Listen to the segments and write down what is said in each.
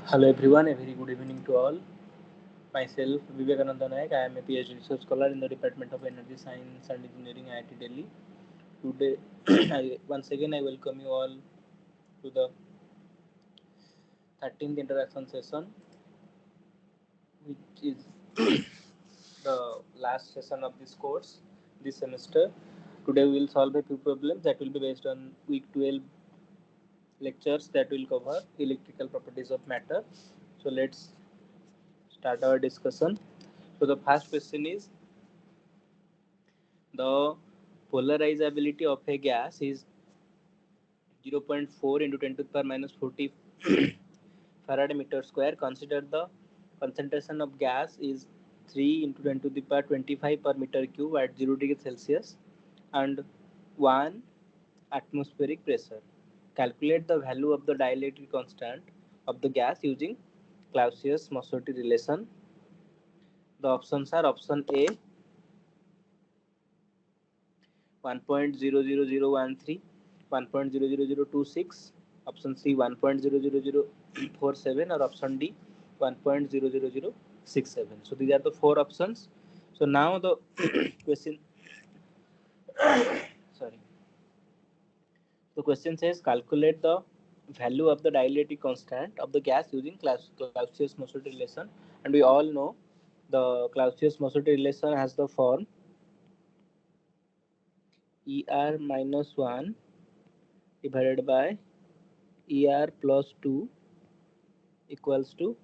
Hello everyone, a very good evening to all. Myself Vivekananda Nayak, I am a PhD research scholar in the Department of Energy Science and Engineering, IIT Delhi. Today, once again I welcome you all to the 13th interaction session, which is the last session of this course this semester. Today we will solve a few problems that will be based on week 12 lectures that will cover electrical properties of matter. So let's start our discussion. So the first question is, the polarizability of a gas is 0.4 into 10 to the power minus 40 Faraday meter square. Consider the concentration of gas is 3 into 10 to the power 25 per meter cube at 0 degree Celsius and 1 atmospheric pressure. Calculate the value of the dielectric constant of the gas using Clausius-Mosotty relation. The options are: option A 1.00013, 1.00026, option C 1.00047, or option D 1.00067. So these are the four options. So now the question, sorry, the question says calculate the value of the dielectric constant of the gas using Clausius-Mosotty relation, and we all know the Clausius-Mosotty relation has the form ER minus 1 divided by ER plus 2 equals to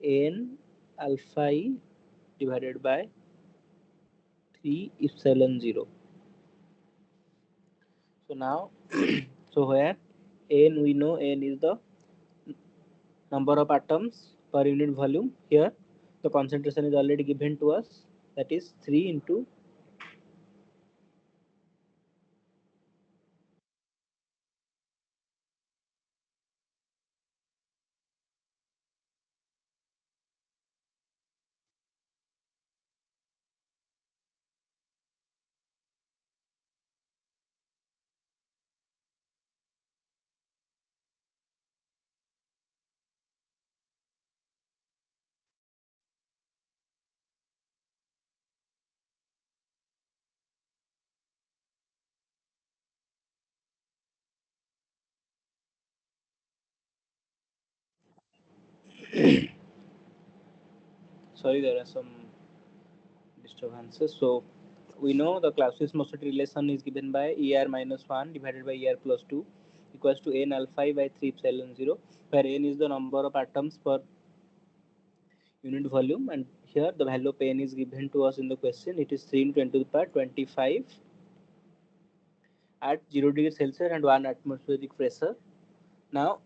n alpha e divided by 3 epsilon 0. So now, so where n, we know n is the number of atoms per unit volume. Here the concentration is already given to us, that is 3 into sorry, there are some disturbances. So we know the Clausius-Mosotty relation is given by ER minus 1 divided by ER plus 2 equals to n alpha by 3 epsilon 0, where n is the number of atoms per unit volume, and here the value of n is given to us in the question. It is 3 into 10 to the power 25 at 0 degree Celsius and 1 atmospheric pressure. Now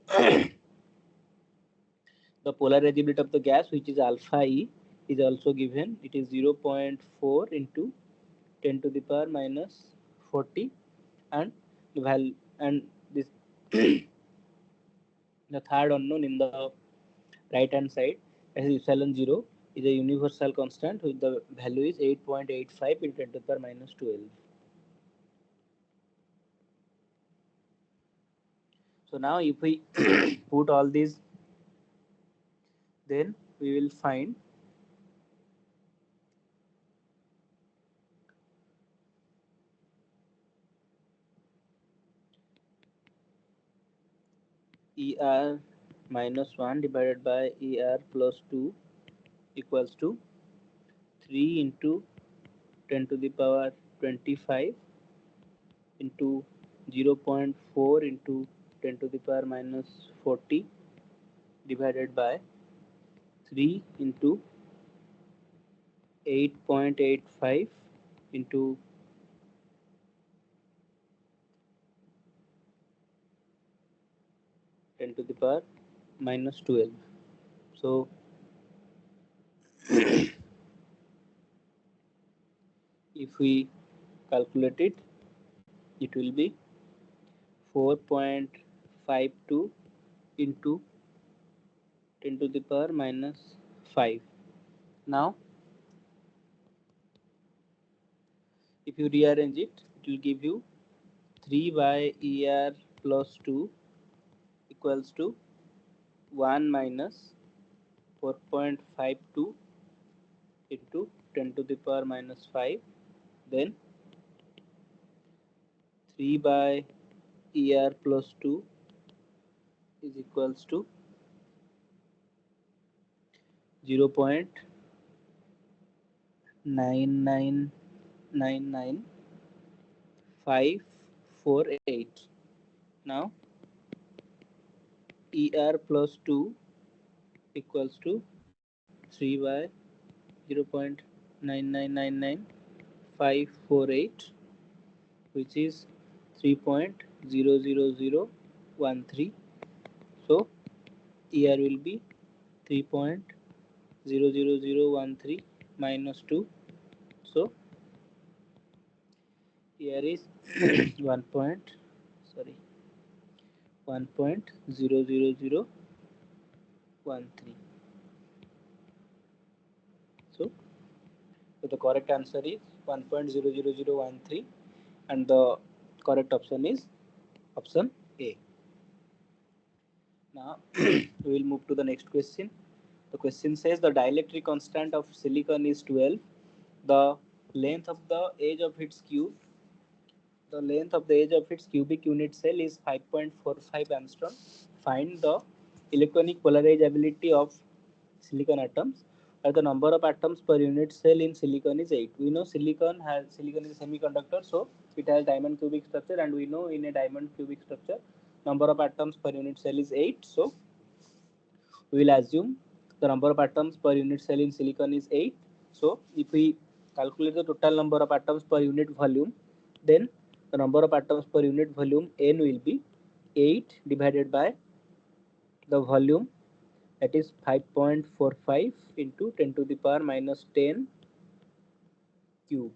the polarizability of the gas, which is alpha E, is also given. It is 0.4 into 10 to the power minus 40, and the value, and this the third unknown in the right hand side, as epsilon 0, is a universal constant with the value is 8.85 into 10 to the power minus 12. So now if we put all these, then we will find ER minus 1 divided by ER plus 2 equals to 3 into 10 to the power 25 into 0.4 into 10 to the power minus 40 divided by 3 into 8.85 into 10 to the power minus 12. So if we calculate it, it will be 4.52 into 10 to the power minus 5. Now if you rearrange it, it will give you 3 by ER plus 2 equals to 1 minus 4.52 into 10 to the power minus 5, then 3 by ER plus 2 is equals to 0.9999548. Now ER plus 2 equals to 3 by 0.9999548, which is 3.00013. So ER will be 3.00013 minus 2. So here is 1 point, sorry, 1.00013. So, the correct answer is 1.00013, and the correct option is option A. Now we will move to the next question. The question says the dielectric constant of silicon is 12. The length of the edge of its cube, the length of the edge of its cubic unit cell is 5.45 angstrom. Find the electronic polarizability of silicon atoms, where the number of atoms per unit cell in silicon is 8. We know silicon is a semiconductor, so it has diamond cubic structure, and we know in a diamond cubic structure number of atoms per unit cell is 8. So we will assume the number of atoms per unit cell in silicon is 8. So if we calculate the total number of atoms per unit volume, then the number of atoms per unit volume n will be 8 divided by the volume, that is 5.45 into 10 to the power minus 10 cube,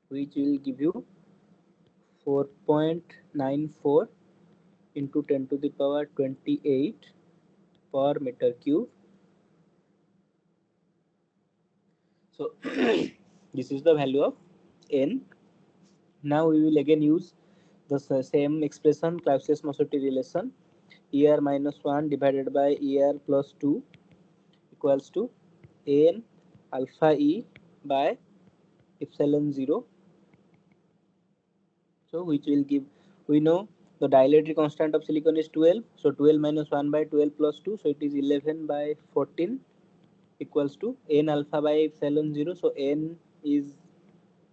which will give you 4.94 into 10 to the power 28 per meter cube. So this is the value of n. Now we will again use the same expression, Clausius-Mosotty relation. ER minus 1 divided by ER plus 2 equals to n alpha E by epsilon 0. So which will give, we know the dielectric constant of silicon is 12. So 12 minus 1 by 12 plus 2. So it is 11 by 14 equals to n alpha by epsilon 0. So n is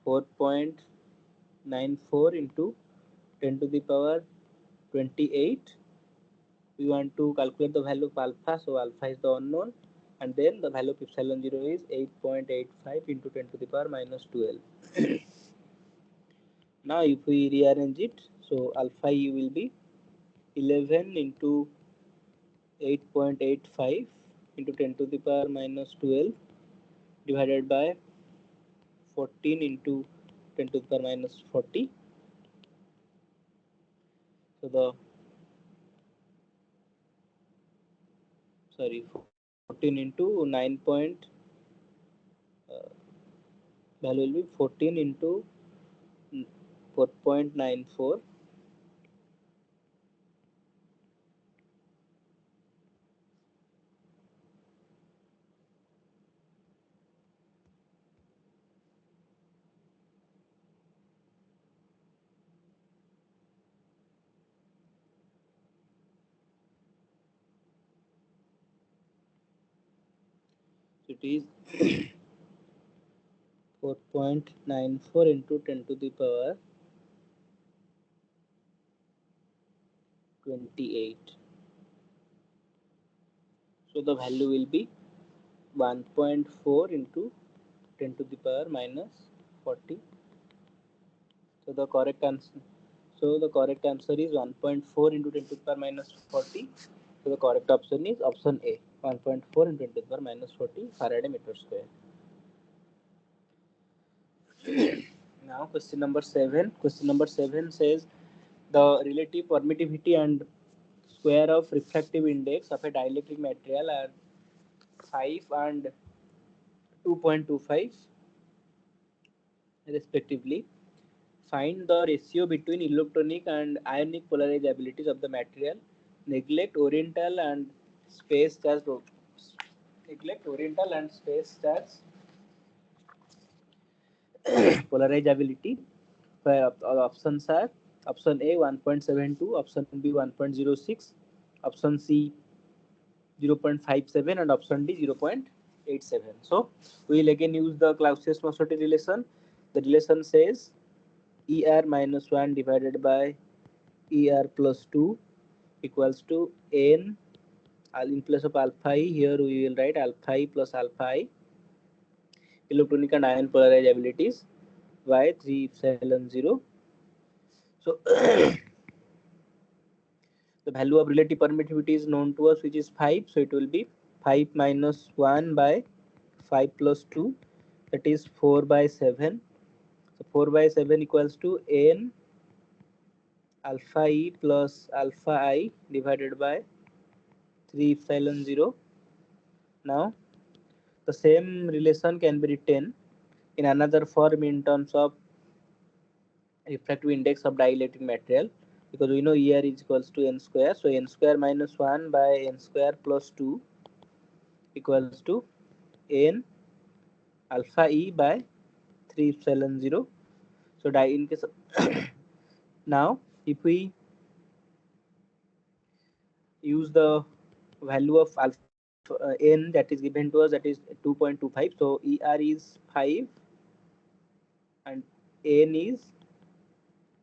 4.94 into 10 to the power 28. We want to calculate the value of alpha, so alpha is the unknown, and then the value of epsilon 0 is 8.85 into 10 to the power minus 12. Now if we rearrange it, so alpha e will be 11 into 8.85 into 10 to the power minus 12 divided by 14 into 10 to the power minus 40. So the, sorry, 14 into 9 point, uh, value will be 14 into 4.94. It is 4.94 into 10 to the power 28. So the value will be 1.4 into 10 to the power minus 40. So the correct answer, is 1.4 into 10 to the power minus 40. So the correct option is option A, 1.4 into 10 to the power minus 40 Faraday meter square. Now question number 7. Question number 7 says the relative permittivity and square of refractive index of a dielectric material are 5 and 2.25 respectively. Find the ratio between electronic and ionic polarizabilities of the material neglect oriental and space charge polarizability, where all options are option A 1.72, option B 1.06, option C 0.57, and option D 0.87. So we will again use the Clausius-Mosotty relation. The relation says ER minus 1 divided by ER plus 2 equals to N, in place of alpha I, here we will write alpha I plus alpha I, electronic and ion polarized abilities by 3 epsilon 0. So the value of relative permittivity is known to us, which is 5. So it will be 5 minus 1 by 5 plus 2, that is 4 by 7. So 4 by 7 equals to N alpha E plus alpha I divided by 3 epsilon 0. Now the same relation can be written in another form in terms of refractive index of dielectric material, because we know ER is equals to n square. So n square minus 1 by n square plus 2 equals to n alpha E by 3 epsilon 0. So in case of now if we use the value of alpha n that is given to us, that is 2.25. So ER is 5 and n is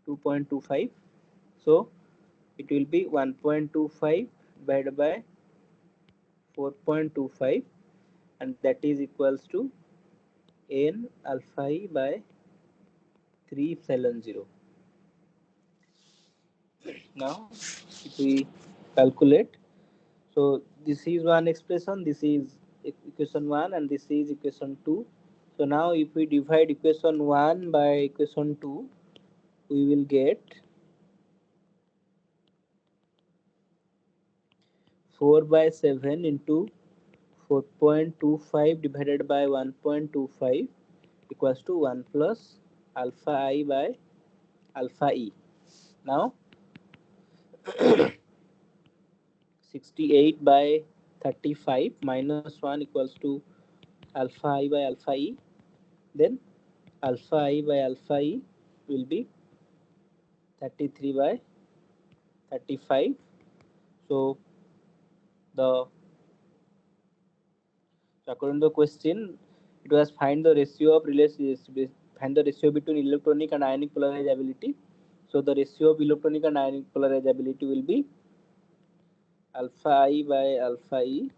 2.25. So it will be 1.25 divided by 4.25, and that is equals to n alpha I by 3 epsilon 0. Now if we calculate, so this is one expression, this is equation 1, and this is equation 2. So now if we divide equation 1 by equation 2, we will get 4 by 7 into 4.25 divided by 1.25 equals to 1 plus alpha I by alpha E. Now 68 by 35 minus 1 equals to alpha I by alpha E. Then alpha I by alpha E will be 33 by 35. So the according to the question, it was find the ratio of find the ratio between electronic and ionic polarizability. So the ratio of electronic and ionic polarizability will be alpha I by alpha E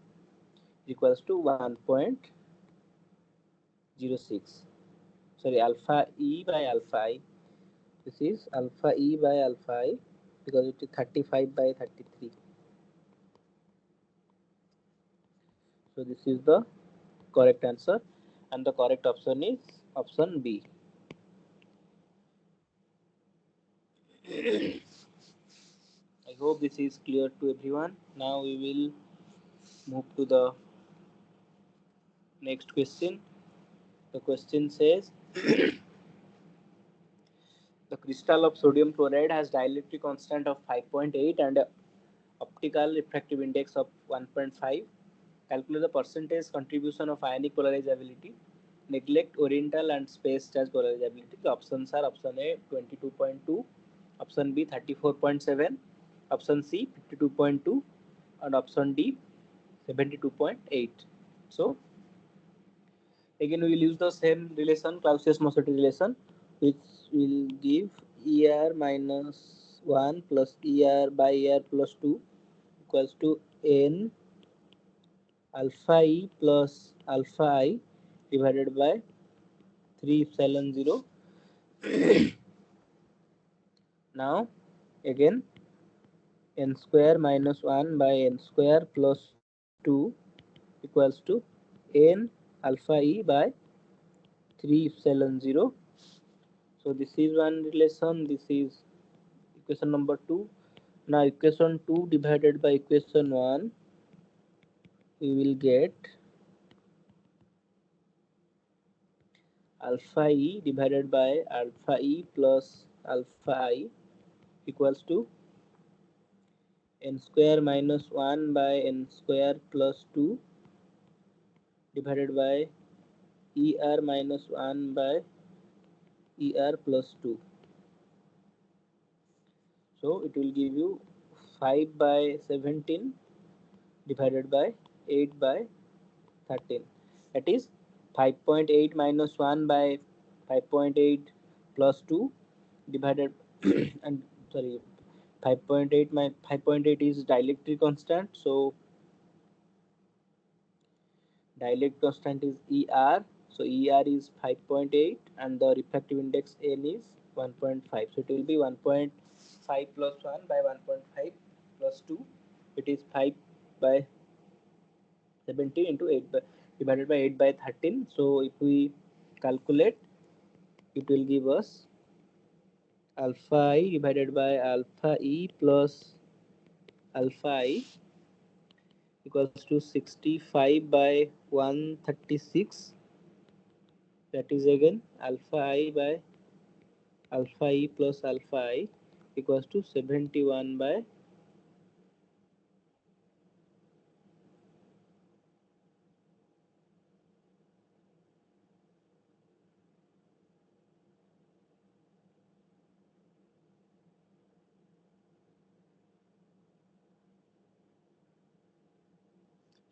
equals to 1.06. Sorry, alpha E by alpha I. This is alpha E by alpha I because it is 35 by 33. So this is the correct answer, and the correct option is option B. I hope this is clear to everyone. Now we will move to the next question. The question says the crystal of sodium chloride has dielectric constant of 5.8 and optical refractive index of 1.5. Calculate the percentage contribution of ionic polarizability. Neglect oriental and space charge polarizability. The options are option A 22.2, option B 34.7, option C 52.2, and option D 72.8. So again we will use the same relation, Clausius-Mosotty relation, which will give ER minus 1 plus ER by ER plus 2 equals to N alpha E plus alpha I divided by 3 epsilon 0. Now again n square minus 1 by n square plus 2 equals to n alpha E by 3 epsilon 0. So this is one relation, this is equation number 2. Now equation 2 divided by equation 1, we will get alpha E divided by alpha E plus alpha I equals to n square minus 1 by n square plus 2 divided by er minus 1 by er plus 2. So it will give you 5 by 17 divided by 8 by 13. That is 5.8 minus 1 by 5.8 plus 2 divided and sorry 5.8 my 5.8 is dielectric constant, so dielectric constant is er, so er is 5.8 and the refractive index n is 1.5, so it will be 1.5 plus 1 by 1.5 plus 2, it is 5 by 17 into 8 by divided by 8 by 13. So if we calculate, it will give us alpha I divided by alpha E plus alpha I equals to 65 by 136. That is again alpha I by alpha E plus alpha I equals to 71 by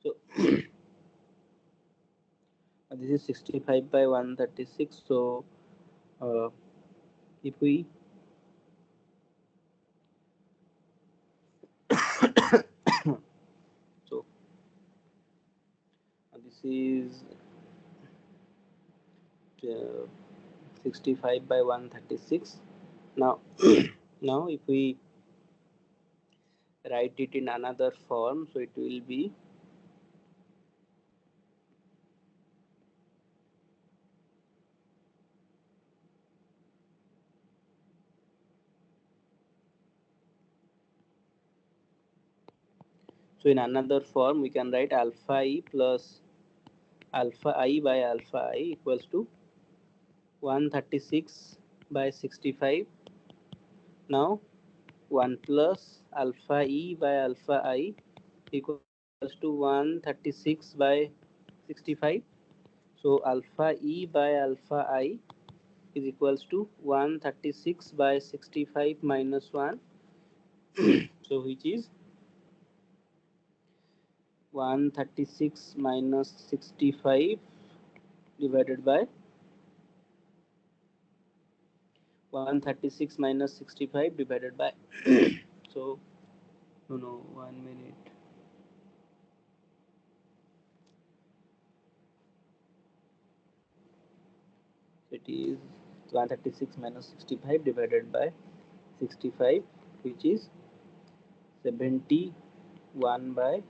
so this is 65 by 136. So uh, if we so this is uh, 65 by 136. Now now if we write it in another form, so it will be so in another form we can write alpha E plus alpha I by alpha I equals to 136 by 65. Now 1 plus alpha E by alpha I equals to 136 by 65. So alpha E by alpha I is equals to 136 by 65 minus 1. So which is 136 minus 65 divided by 136 minus 65 divided by so no 1 minute, it is 136 minus 65 divided by 65, which is 71 by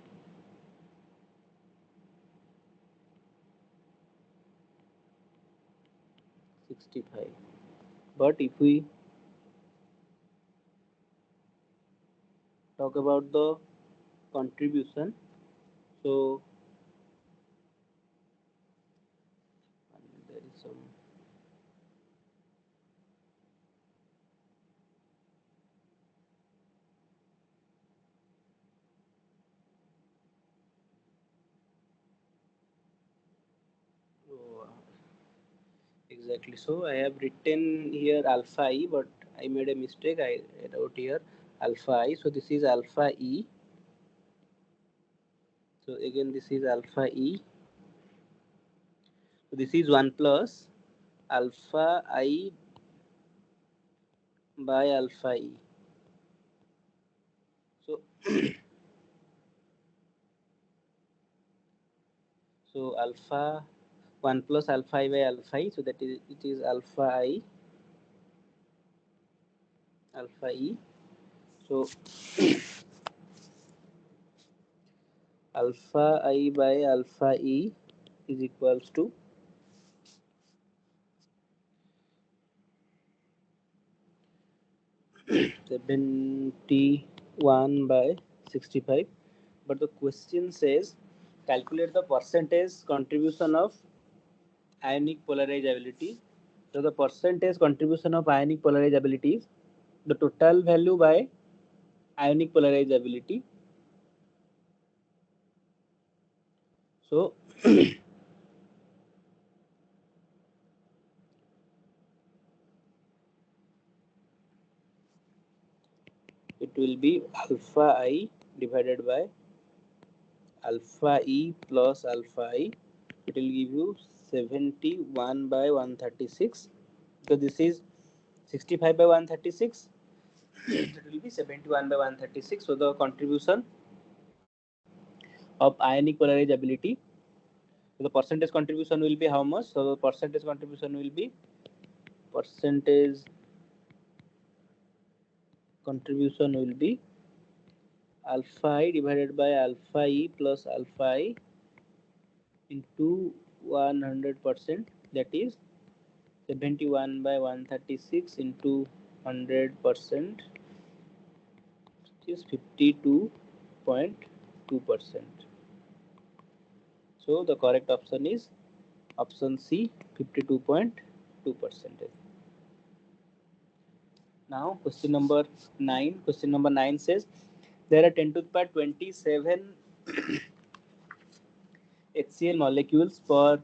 65. But if we talk about the contribution, so there is some oh, exactly. So I have written here alpha I, but I made a mistake. I wrote here alpha I. So this is alpha E. So again, this is alpha E. So this is 1 plus alpha I by alpha E. So so alpha 1 plus alpha I by alpha I. So that is it is alpha I alpha E. So alpha I by alpha E is equals to 71 by 65. But the question says calculate the percentage contribution of ionic polarizability. So the percentage contribution of ionic polarizability is the total value by ionic polarizability. So it will be alpha I divided by alpha E plus alpha I. It will give you 71 by 136. So this is 65 by 136. It will be 71 by 136. So the contribution of ionic polarizability, so the percentage contribution will be how much? So the percentage contribution will be percentage contribution will be alpha I divided by alpha E plus alpha I into 100%, that is 71 by 136 into 100%, is 52.2%. So the correct option is option C, 52.2%. Now question number 9. Question number 9 says there are 10 to the power 27 HCl molecules per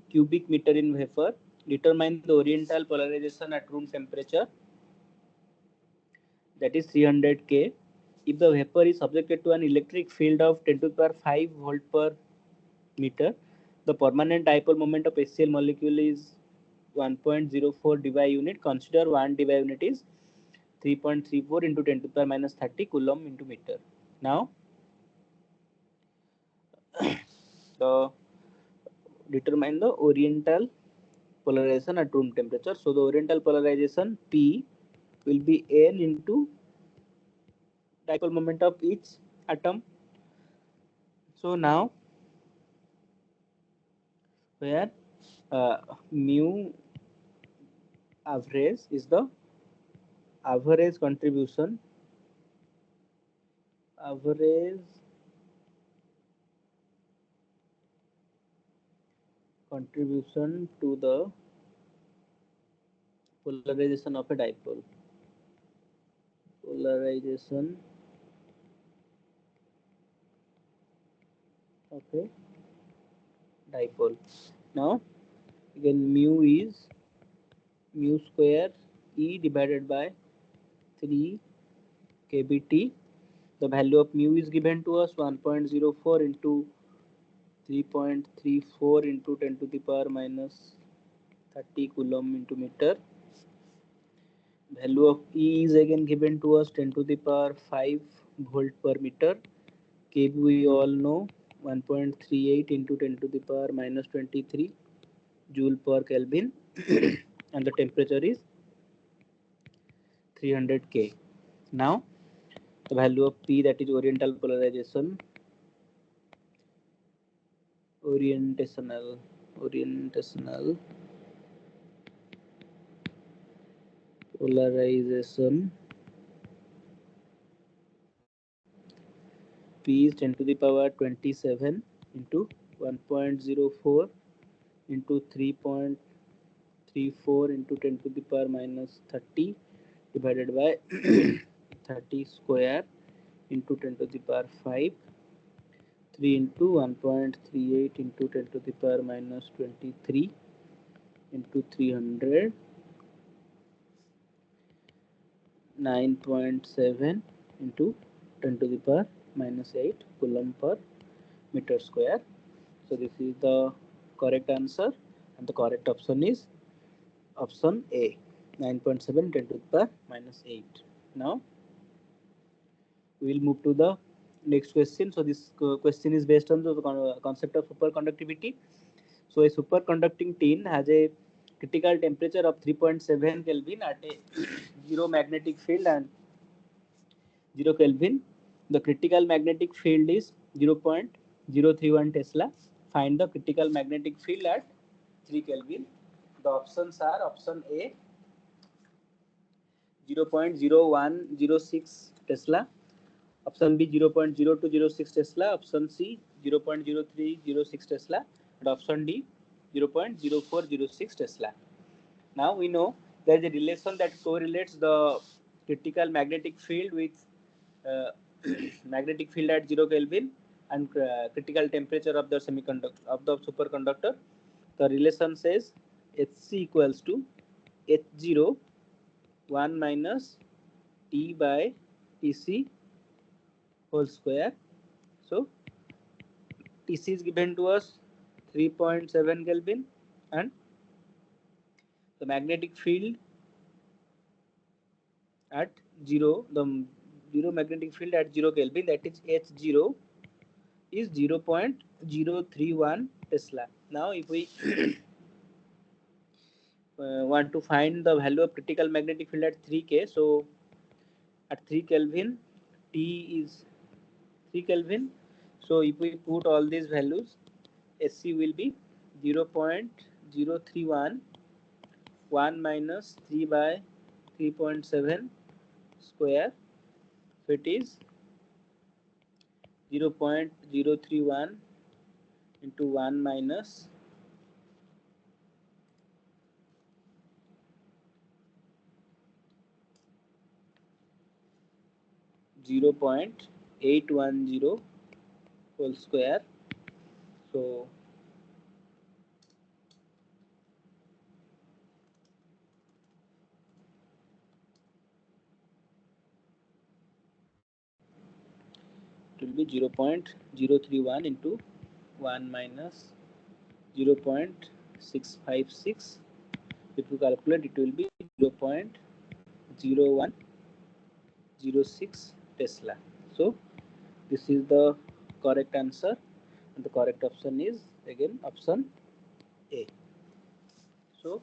cubic meter in vapor. Determine the oriental polarization at room temperature, that is 300 K. If the vapor is subjected to an electric field of 10 to the power 5 volt per meter, the permanent dipole moment of HCl molecule is 1.04 dBi unit. Consider 1 dBi unit is 3.34 into 10 to the power minus 30 coulomb into meter. Now, the determine the oriental polarization at room temperature. So the oriental polarization P will be N into dipole moment of each atom. So now where mu average is the average average contribution to the polarization of a dipole. Polarization of a dipole. Now again mu is mu square E divided by 3 kBt. The value of mu is given to us 1.04 into 3.34 into 10 to the power minus 30 coulomb into meter. Value of E is again given to us 10 to the power 5 volt per meter. Kb we all know 1.38 into 10 to the power minus 23 joule per Kelvin and the temperature is 300 K. Now the value of P, that is oriental polarization, orientational polarization P is 10 to the power 27 into 1.04 into 3.34 into 10 to the power minus 30 divided by 30 square into 10 to the power 5, 3 into 1.38 into 10 to the power minus 23 into 300, 9.7 into 10 to the power minus 8 coulomb per meter square. So this is the correct answer, and the correct option is option A, 9.7 10 to the power minus 8. Now we will move to the next question. So this question is based on the concept of superconductivity. So a superconducting tin has a critical temperature of 3.7 Kelvin at a zero magnetic field and 0 Kelvin. The critical magnetic field is 0.031 Tesla. Find the critical magnetic field at 3 Kelvin. The options are option A 0.0106 Tesla, option B 0.0206 Tesla, option C 0.0306 Tesla, and option D 0.0406 Tesla. Now we know there is a relation that correlates the critical magnetic field with uh, magnetic field at 0 Kelvin and critical temperature of the semiconductor of the superconductor. The relation says Hc equals to H0 1 minus T by Tc whole square. So Tc is given to us 3.7 Kelvin and the magnetic field at 0, the 0 magnetic field at 0 Kelvin, that is H0 is 0.031 Tesla. Now if we want to find the value of critical magnetic field at 3K, so at 3 Kelvin T is 3 Kelvin. So if we put all these values, Sc will be 0.031 1 minus 3 by 3.7 square. So it is 0.031 into 1 minus 0.810 whole square. So it will be 0.031 into 1 minus 0.656. If you calculate, it will be 0.0106 Tesla. So this is the correct answer, and the correct option is again option A. So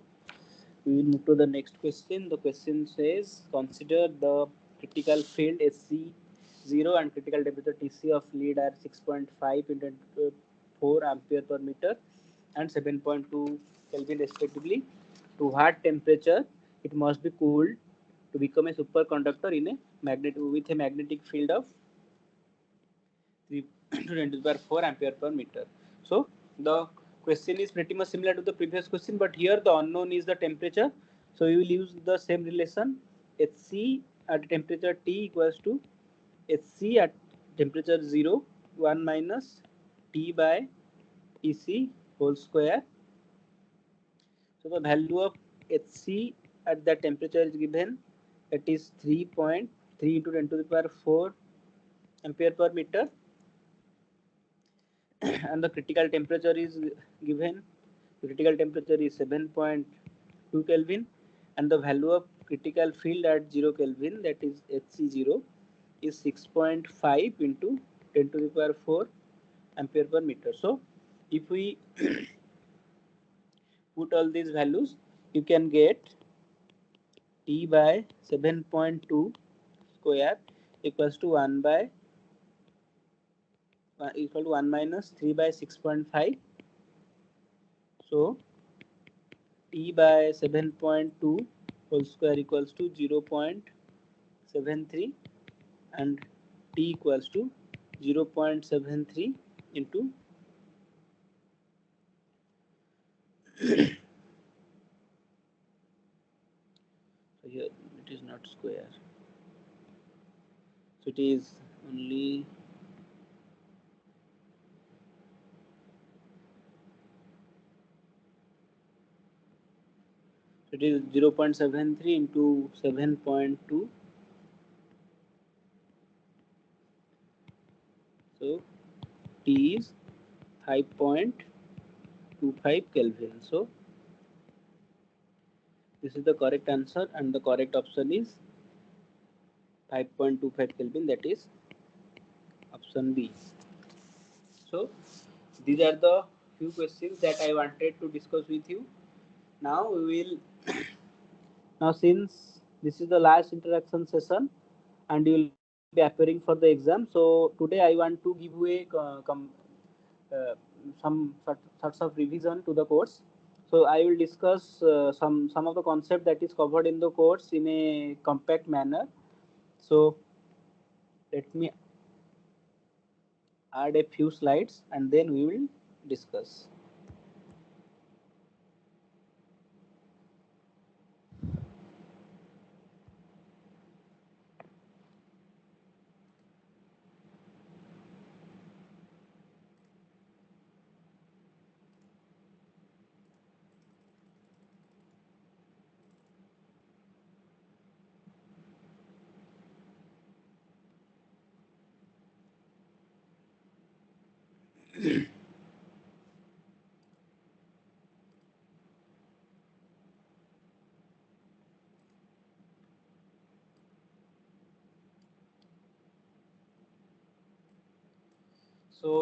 we will move to the next question. The question says, consider the critical field Sc0 and critical temperature Tc of lead are 6.5 into 4 ampere per meter and 7.2 Kelvin respectively. To what temperature it must be cooled to become a superconductor in a with a magnetic field of 3 to 10 to the power 4 ampere per meter. So the question is pretty much similar to the previous question, but here the unknown is the temperature. So we will use the same relation. Hc at temperature T equals to Hc at temperature 0 1 minus T by Tc whole square. So the value of Hc at that temperature is given. It is 3.3 into 10 to the power 4 ampere per meter and the critical temperature is given. The critical temperature is 7.2 Kelvin and the value of critical field at 0 Kelvin, that is Hc0, is 6.5 into 10 to the power 4 ampere per meter. So if we put all these values, you can get T by 7.2 square equals to 1 by equal to 1 minus 3 by 6.5. So T by 7.2 whole square equals to 0.73 and T equals to 0.73 into so here it is not square, so it is only so it is 0.73 into 7.2, so T is 5.25 Kelvin. So this is the correct answer and the correct option is 5.25 Kelvin, that is option B. So these are the few questions that I wanted to discuss with you. Now we will now since this is the last interaction session and you will be appearing for the exam, so today I want to give you a uh, sorts of revision to the course. So I will discuss some of the concept that is covered in the course in a compact manner. So let me add a few slides and then we will discuss. So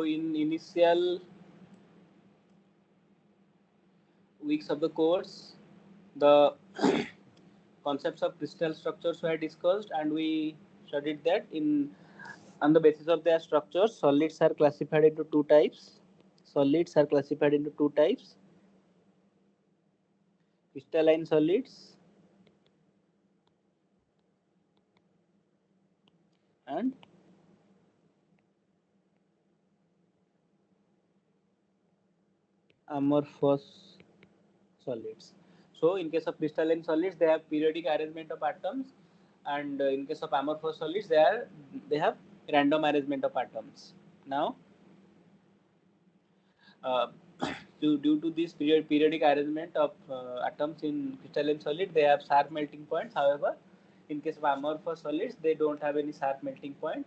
in initial weeks of the course, the concepts of crystal structures were discussed, and we studied that in on the basis of their structures. Solids are classified into two types. Solids are classified into two types: crystalline solids and amorphous solids. So in case of crystalline solids, they have periodic arrangement of atoms, and in case of amorphous solids, they have random arrangement of atoms. Now, uh, due to this periodic arrangement of atoms in crystalline solid, they have sharp melting points. However, in case of amorphous solids, they don't have any sharp melting point,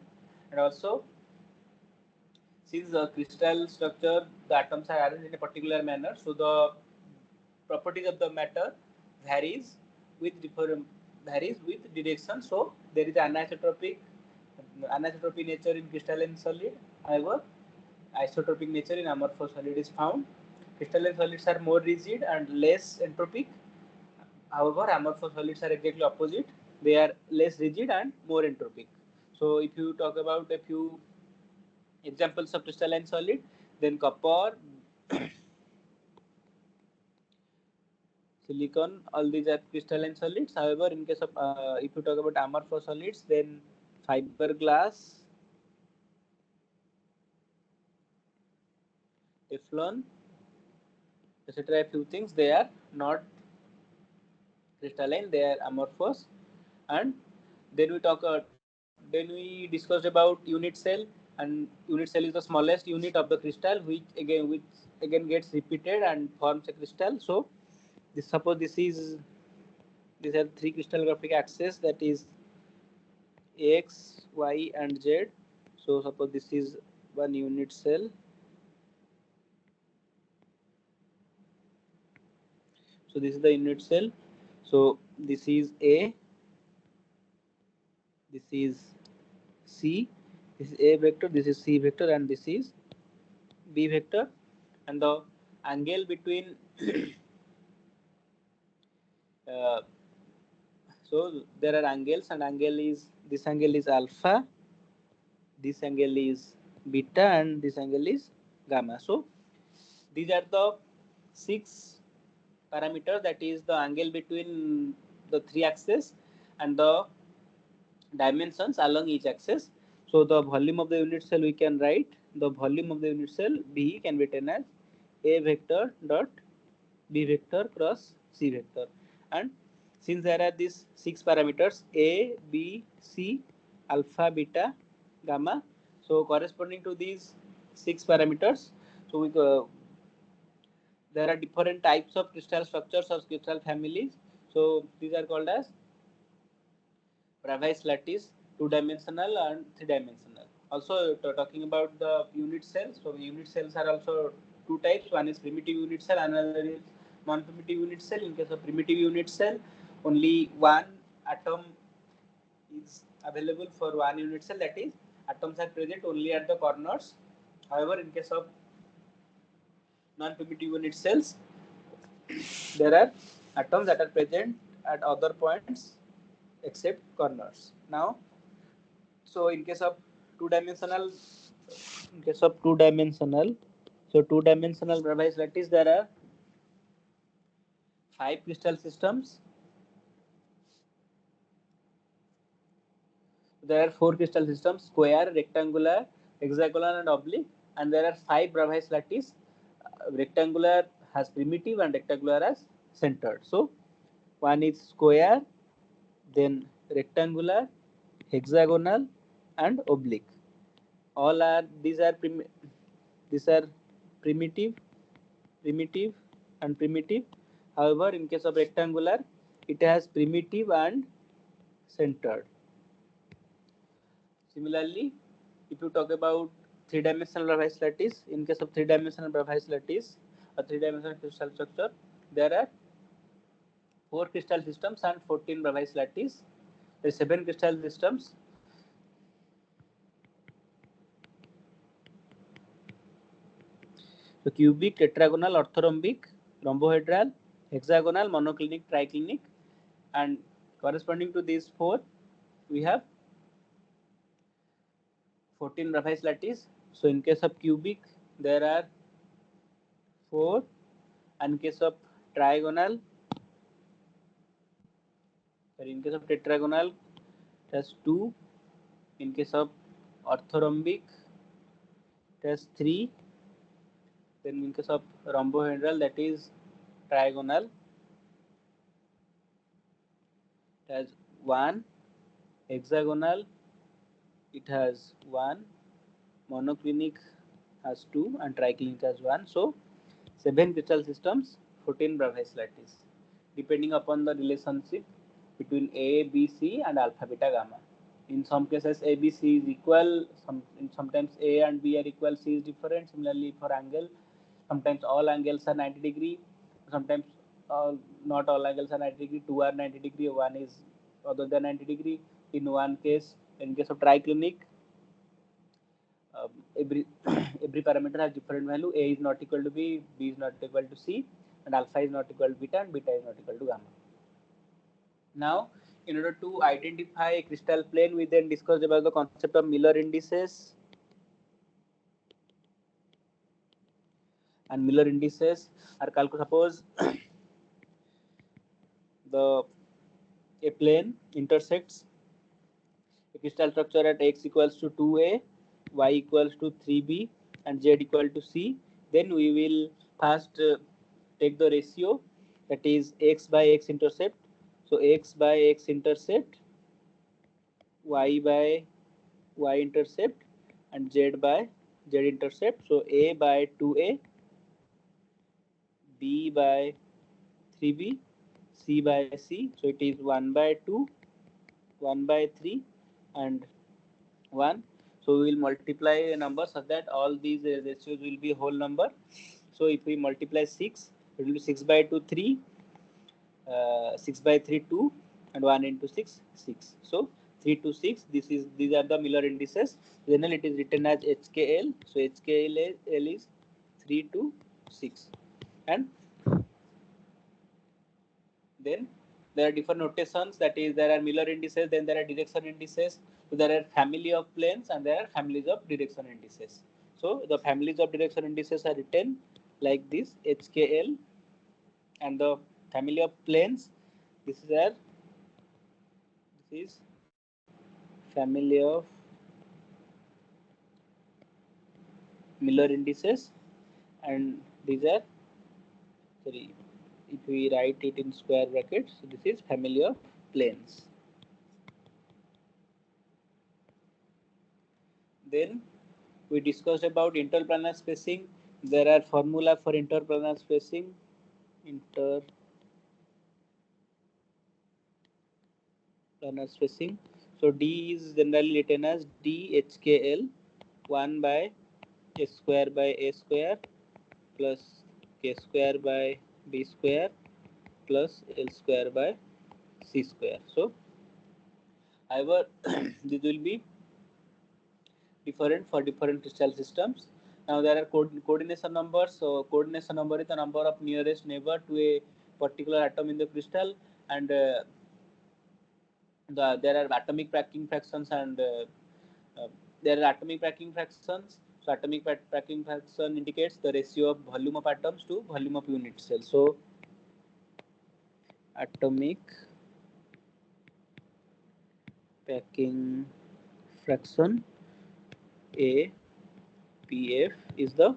and also since the crystal structure, the atoms are arranged in a particular manner, so the properties of the matter varies with different varies with direction. So there is anisotropy nature in crystalline solid. However, isotropic nature in amorphous solid is found. Crystalline solids are more rigid and less entropic. However, amorphous solids are exactly opposite. They are less rigid and more entropic. So if you talk about a few examples of crystalline solid, then copper, silicon, all these are crystalline solids. However, in case of if you talk about amorphous solids, then fiberglass, Teflon, etc. A few things, they are not crystalline; they are amorphous. And then we discussed about unit cell, and unit cell is the smallest unit of the crystal, which again gets repeated and forms a crystal. So suppose these are three crystallographic axes, that is X, Y, and Z. So suppose this is one unit cell. So this is the unit cell. So this is A, this is C, this is A vector, this is C vector, and this is B vector. And the angle between uh, so there are angles, and angle is this angle is alpha, this angle is beta, and this angle is gamma. So these are the six parameters, that is the angle between the three axes and the dimensions along each axis. So the volume of the unit cell, we can write the volume of the unit cell B can be written as A vector dot B vector cross C vector. And since there are these six parameters A, B, C, alpha, beta, gamma, so corresponding to these six parameters, so there are different types of crystal structures or crystal families. So these are called as Bravais lattice, two-dimensional and three-dimensional. Also talking about the unit cells. So unit cells are also two types. One is primitive unit cell, another is non-primitive unit cell. In case of primitive unit cell, only one atom is available for one unit cell. That is, atoms are present only at the corners. However, in case of non-primitive unit cells, there are atoms that are present at other points except corners. Now, so in case of two-dimensional, so two-dimensional Bravais lattice, there are five crystal systems. There are four crystal systems: square, rectangular, hexagonal, and oblique. And there are five Bravais lattice. Rectangular has primitive and rectangular has centered. So one is square, then rectangular, hexagonal, and oblique. All are these are primitive, primitive, and primitive. However, in case of rectangular, it has primitive and centered. Similarly, if you talk about three-dimensional Bravais lattice. In case of three-dimensional Bravais lattice, a three-dimensional crystal structure, there are 4 crystal systems and 14 Bravais lattice. There are 7 crystal systems. So cubic, tetragonal, orthorhombic, rhombohedral, hexagonal, monoclinic, triclinic, and corresponding to these 4, we have 14 Bravais lattice. So in case of cubic, there are 4, and in case of trigonal, in case of tetragonal, it has 2. In case of orthorhombic, it has 3. Then in case of rhombohedral, that is trigonal, it has 1. Hexagonal, it has 1. Monoclinic has 2, and triclinic has 1. So 7 crystal systems, 14 Bravais lattice, depending upon the relationship between A, B, C, and alpha, beta, gamma. In some cases, A, B, C is equal. Sometimes A and B are equal, C is different. Similarly, for angle, sometimes all angles are 90 degree. Sometimes not all angles are 90 degree. 2 are 90 degree. One is other than 90 degree. In one case, in case of triclinic, every every parameter has different value. A is not equal to B, B is not equal to C, and alpha is not equal to beta, and beta is not equal to gamma. Now, in order to identify a crystal plane, we then discussed about the concept of Miller indices. And Miller indices are calculated. Suppose the a plane intersects a crystal structure at x equals to 2a, y equals to 3b, and z equal to c. Then we will first take the ratio, that is x by x intercept. So x by x intercept, y by y intercept, and z by z intercept. So a by 2a, b by 3b, c by c. So it is 1 by 2, 1 by 3, and 1. So we will multiply a number so that all these ratios will be whole number. So if we multiply 6, it will be 6 by 2 3, 6 by 3 2, and 1 into 6 6. So 3 to 6, these are the Miller indices. Generally it is written as HKL. So HKL is 3 to 6. And then there are different notations, that is there are Miller indices, then there are direction indices. So there are family of planes and there are families of direction indices. So the families of direction indices are written like this, HKL, and the family of planes, this is family of Miller indices, and these are, sorry, if we write it in square brackets, so this is family of planes. Then we discussed about interplanar spacing. There are formula for interplanar spacing. Interplanar spacing. So D is generally written as DHKL, 1 by S square by A square plus K square by B square plus L square by C square. So however, this will be different for different crystal systems. Now there are coordination numbers. So coordination number is the number of nearest neighbor to a particular atom in the crystal, and there are atomic packing fractions, and there are atomic packing fractions. So atomic packing fraction indicates the ratio of volume of atoms to volume of unit cell. So atomic packing fraction APF is the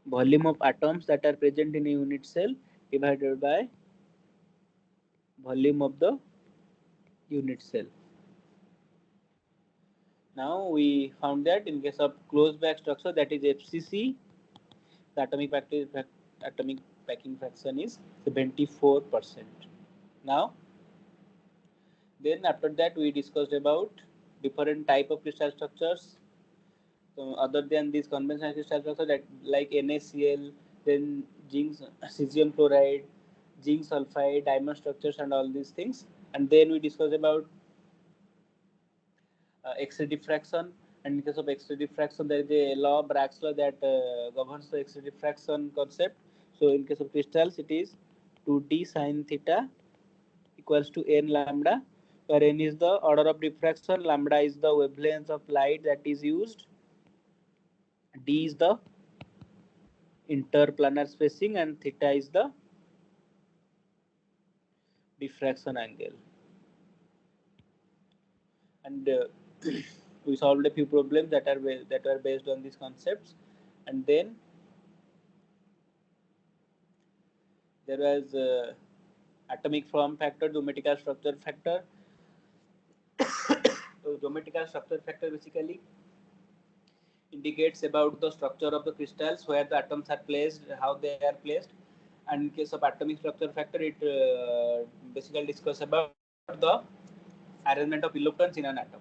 volume of atoms that are present in a unit cell divided by volume of the unit cell. Now we found that in case of closed back structure, that is FCC, the atomic packing fraction is 74%. Now, then after that we discussed about different type of crystal structures. So other than these conventional crystal structures that like NaCl, then zinc, cesium chloride, zinc sulfide, diamond structures, and all these things. And then we discuss about X-ray diffraction. And in case of X-ray diffraction, there is a law, Bragg's law, that governs the X-ray diffraction concept. So in case of crystals, it is 2d sin theta equals to n lambda, where n is the order of diffraction, lambda is the wavelength of light that is used, d is the interplanar spacing, and theta is the diffraction angle. And we solved a few problems that are based on these concepts. And then there was atomic form factor, geometrical structure factor. So geometrical structure factor basically indicates about the structure of the crystals, where the atoms are placed, how they are placed. And in case of atomic structure factor, it basically discuss about the arrangement of electrons in an atom.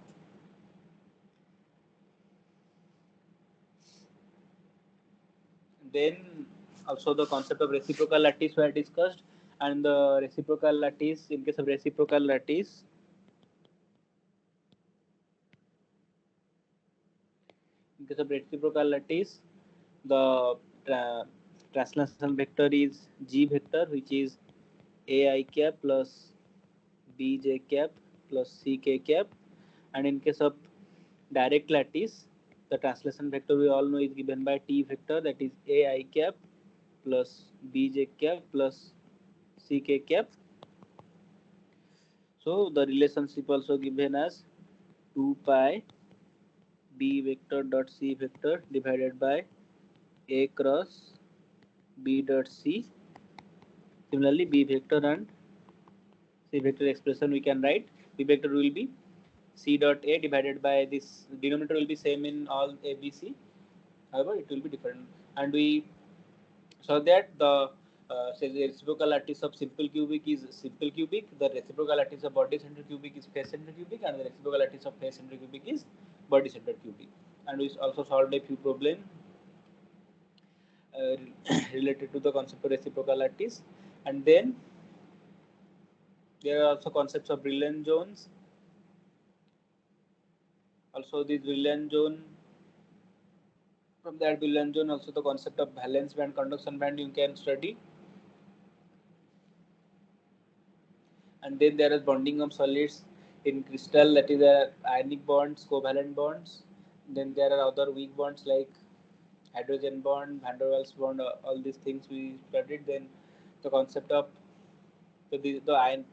Then also the concept of reciprocal lattice were discussed, and the reciprocal lattice, in case of reciprocal lattice, the translation vector is G vector, which is ai cap plus bj cap plus ck cap. And in case of direct lattice, the translation vector we all know is given by t vector, that is ai cap plus bj cap plus ck cap. So the relationship also given as 2 pi b vector dot c vector divided by a cross b dot c. Similarly, b vector and c vector expression we can write. B vector will be c dot a divided by this denominator will be same in all a b c. However, it will be different. And we saw that the say the reciprocal lattice of simple cubic is simple cubic. The reciprocal lattice of body center cubic is face center cubic, and the reciprocal lattice of face center cubic is body center cubic. And we also solved a few problems uh, related to the concept of reciprocal lattice. And then there are also concepts of brilliant zones. Also, this brilliant zone, from that brilliant zone, also the concept of valence band, conduction band you can study. And then there is bonding of solids in crystal, that is ionic bonds, covalent bonds. Then there are other weak bonds like hydrogen bond, van der Waals bond, all these things we studied. Then the concept of the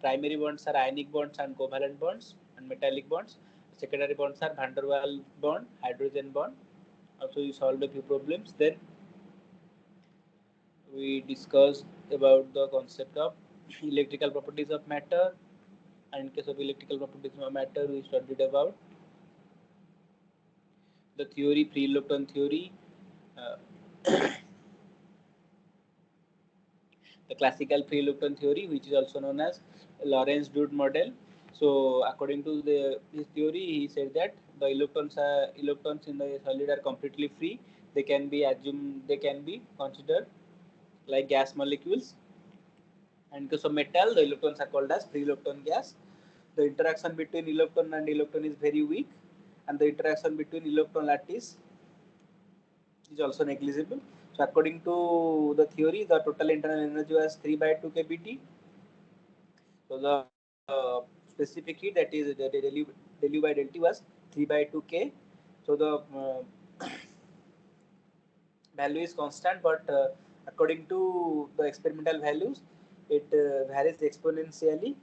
primary bonds are ionic bonds and covalent bonds and metallic bonds. Secondary bonds are van der Waals bond, hydrogen bond. Also, we solved a few problems. Then we discussed about the concept of electrical properties of matter. And in case of electrical properties of matter, we studied about the theory, free electron theory, uh, the classical free electron theory, which is also known as Lorentz-Drude model. So, according to his theory, he said that the electrons in the solid are completely free. They can be assumed, they can be considered like gas molecules. And in case of metal, the electrons are called as free electron gas. The interaction between electron and electron is very weak, and the interaction between electron lattice is also negligible. So according to the theory, the total internal energy was 3 by 2 kBT. So the specific heat, that is the del by del T, was 3 by 2 K. So the value is constant, but according to the experimental values, it varies exponentially.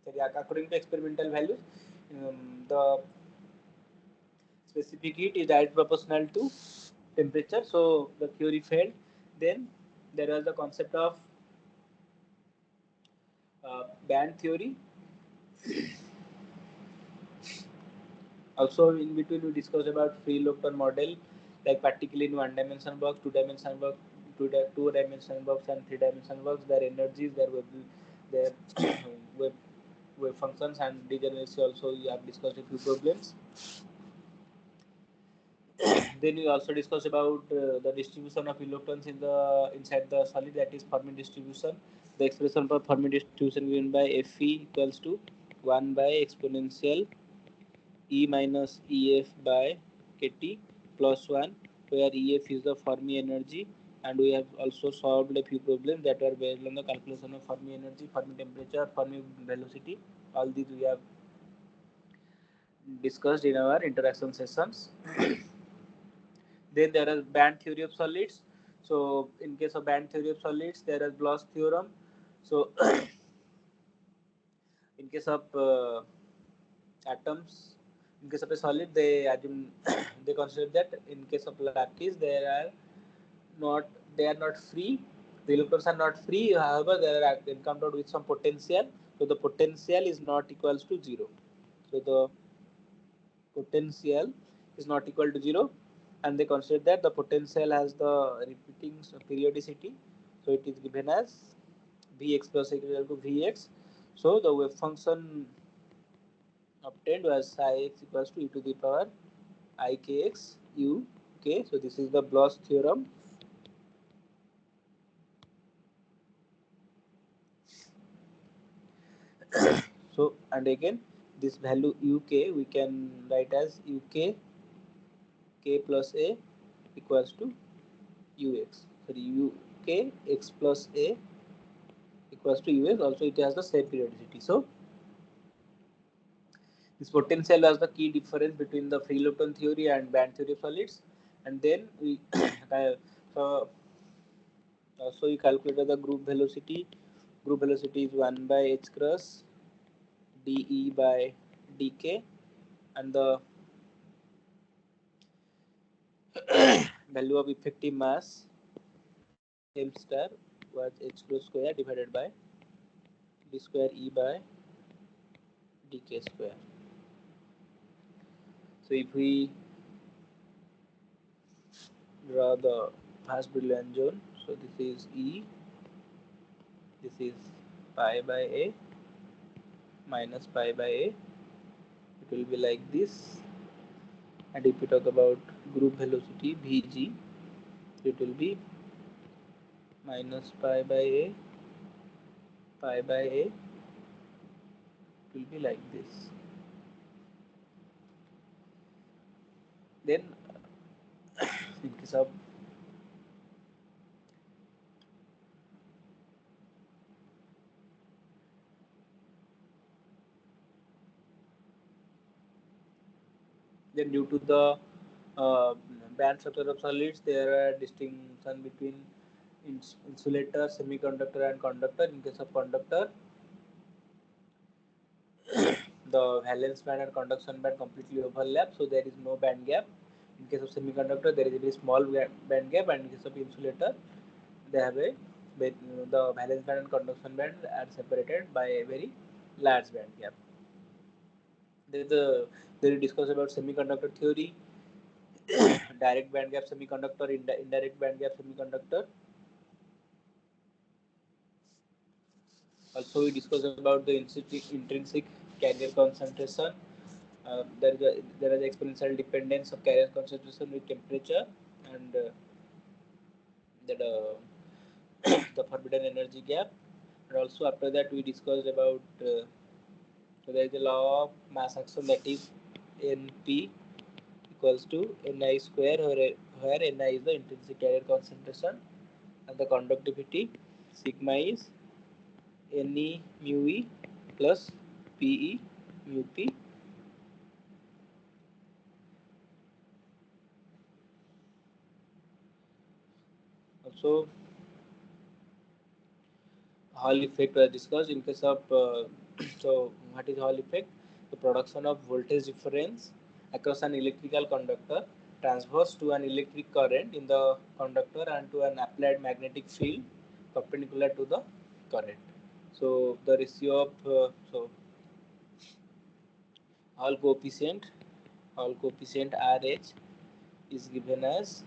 So according to experimental values, the specific heat is direct proportional to temperature. So the theory failed. Then there was the concept of band theory. Also, in between, we discussed about free electron model, like particularly in one-dimensional box, two-dimensional box, two-dimensional box, and three-dimensional box. Their energies, their wave, wave functions and degeneracy also we have discussed a few problems. Then we also discussed about the distribution of electrons in the inside the solid, that is Fermi distribution. The expression for Fermi distribution given by Fe equals to 1 by exponential E minus EF by kT plus 1, where EF is the Fermi energy, and we have also solved a few problems that were based on the calculation of Fermi energy, Fermi temperature, Fermi velocity. All these we have discussed in our interaction sessions. Then there is band theory of solids. So in case of band theory of solids, there is Bloch's theorem. So in case of atoms, in case of a solid, they assume they consider that in case of lattice, not they are not free. The electrons are not free. However, they are encountered with some potential. So the potential is not equals to zero. So the potential is not equal to zero, and they consider that the potential has the repeating periodicity, so it is given as Vx plus equal to Vx. So the wave function obtained was psi x equals to e to the power I kx u k. So this is the Bloch's theorem. So and again this value uk we can write as uk k plus a equals to ux. Sorry, uk x plus a equals to ux. Also it has the same periodicity. So this potential was the key difference between the free electron theory and band theory of solids. And then we so also we calculated the group velocity. Group velocity is 1 by h cross dE by dk, and the value of effective mass m star was h cross square divided by d square E by dk square. So if we draw the fast brilliant zone, so this is E, this is pi by a minus pi by a, it will be like this. And if we talk about group velocity Vg, it will be minus pi by a, it will be like this. Then in case of then due to the uh, band structure of solids, there are distinction between insulator, semiconductor, and conductor. In case of conductor, the valence band and conduction band completely overlap, so there is no band gap. In case of semiconductor, there is a very small band gap, and in case of insulator, they have the valence band and conduction band are separated by a very large band gap. There is discuss about semiconductor theory, direct band gap semiconductor, indirect band gap semiconductor. Also, we discuss about the intrinsic carrier concentration. There is exponential dependence of carrier concentration with temperature, and the forbidden energy gap. And also after that we discussed about so there is a law of mass action, that is Np equals to Ni square, where Ni is the intrinsic carrier concentration, and the conductivity sigma is Ne mu e plus Pe mu p. Also Hall effect was discussed. In case of so what is Hall effect? The production of voltage difference across an electrical conductor transfers to an electric current in the conductor and to an applied magnetic field perpendicular to the current. So the ratio of Hall coefficient RH is given as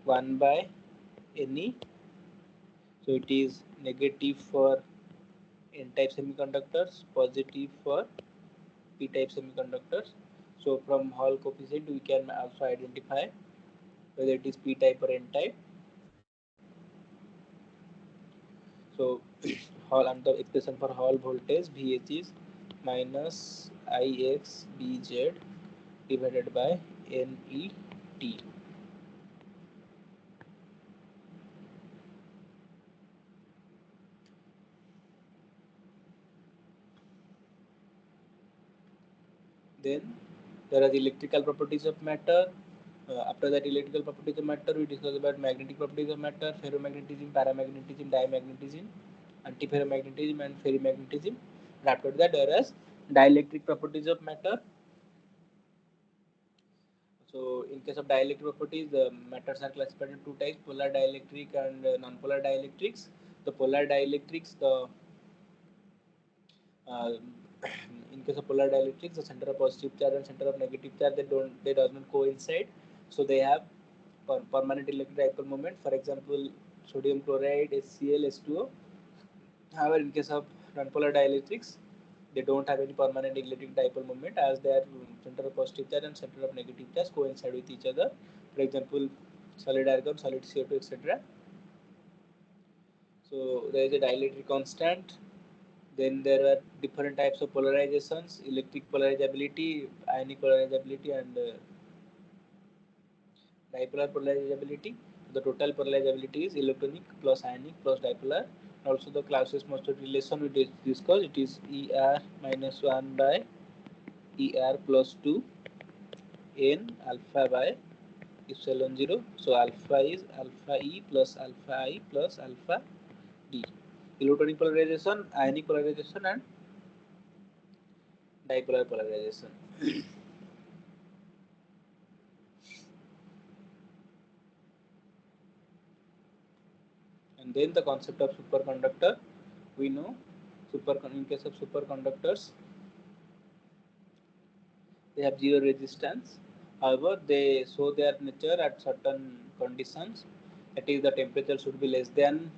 1 by Ne. So it is negative for N-type semiconductors, positive for P-type semiconductors. So from Hall coefficient we can also identify whether it is P-type or N-type. So Hall, and the expression for Hall voltage VH is minus Ix Bz divided by NET. Then there are the electrical properties of matter. After that electrical properties of matter, we discuss about magnetic properties of matter, ferromagnetism, paramagnetism, diamagnetism, antiferromagnetism, and ferrimagnetism. And after that, there is dielectric properties of matter. So, in case of dielectric properties, the matters are classified into two types: polar dielectric and non-polar dielectrics. The polar dielectrics, the uh, in case of polar dielectrics, the center of positive charge and center of negative charge they does not coincide, so they have permanent electric dipole moment. For example, sodium chloride, HCl, H2O. However, in case of nonpolar dielectrics, they don't have any permanent electric dipole moment as their center of positive charge and center of negative charge coincide with each other. For example, solid argon, solid CO2, etc. So there is a dielectric constant. Then there are different types of polarizations: electric polarizability, ionic polarizability, and dipolar polarizability. The total polarizability is electronic plus ionic plus dipolar. Also, the Clausius-Mostert relation we discussed, it is ER minus 1 by ER plus 2 N alpha by epsilon 0. So, alpha is alpha E plus alpha I plus alpha D. Electronic polarization, ionic polarization, and dipolar polarization. And then the concept of superconductor, we know in case of superconductors, they have zero resistance. However, they show their nature at certain conditions. That is, the temperature should be less than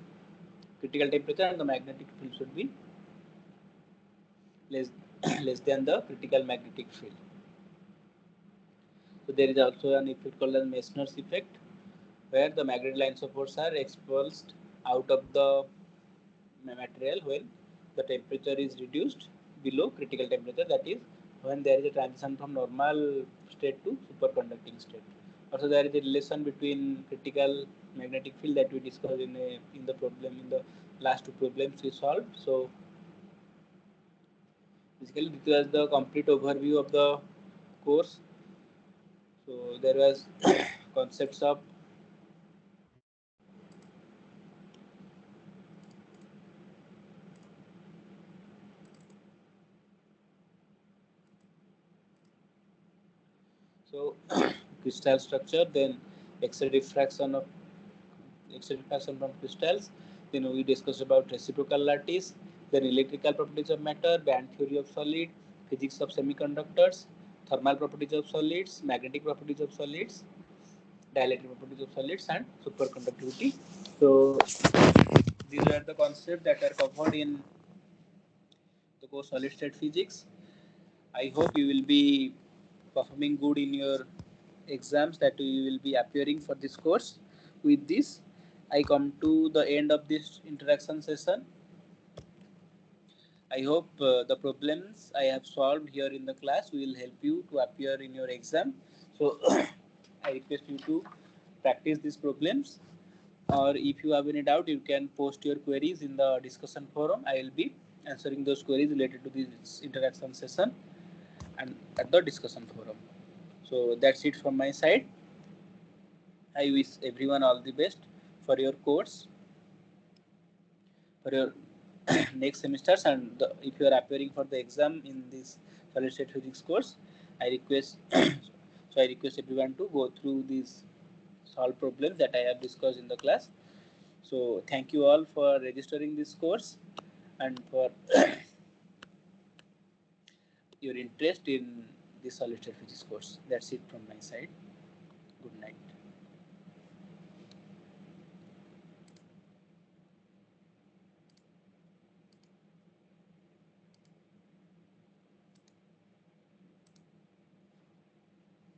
critical temperature and the magnetic field should be less, less than the critical magnetic field. So there is also an effect called as Meissner's effect, where the magnetic lines of force are expulsed out of the material when the temperature is reduced below critical temperature, that is when there is a transition from normal state to superconducting state. Also there is a relation between critical magnetic field that we discussed in the problem, in the last two problems we solved. So basically this was the complete overview of the course. So there was concepts of so crystal structure, then X-ray diffraction of excitation from crystals. Then we discussed about reciprocal lattice, then electrical properties of matter, band theory of solid, physics of semiconductors, thermal properties of solids, magnetic properties of solids, dielectric properties of solids, and superconductivity. So these are the concepts that are covered in the course solid state physics. I hope you will be performing good in your exams that you will be appearing for this course. With this, I come to the end of this interaction session. I hope the problems I have solved here in the class will help you to appear in your exam. So I request you to practice these problems, or if you have any doubt, you can post your queries in the discussion forum. I will be answering those queries related to this interaction session and at the discussion forum. So that's it from my side. I wish everyone all the best for your course, for your next semesters, and if you are appearing for the exam in this solid state physics course, I request I request everyone to go through these solve problems that I have discussed in the class. So thank you all for registering this course and for your interest in this solid state physics course. That's it from my side. Good night.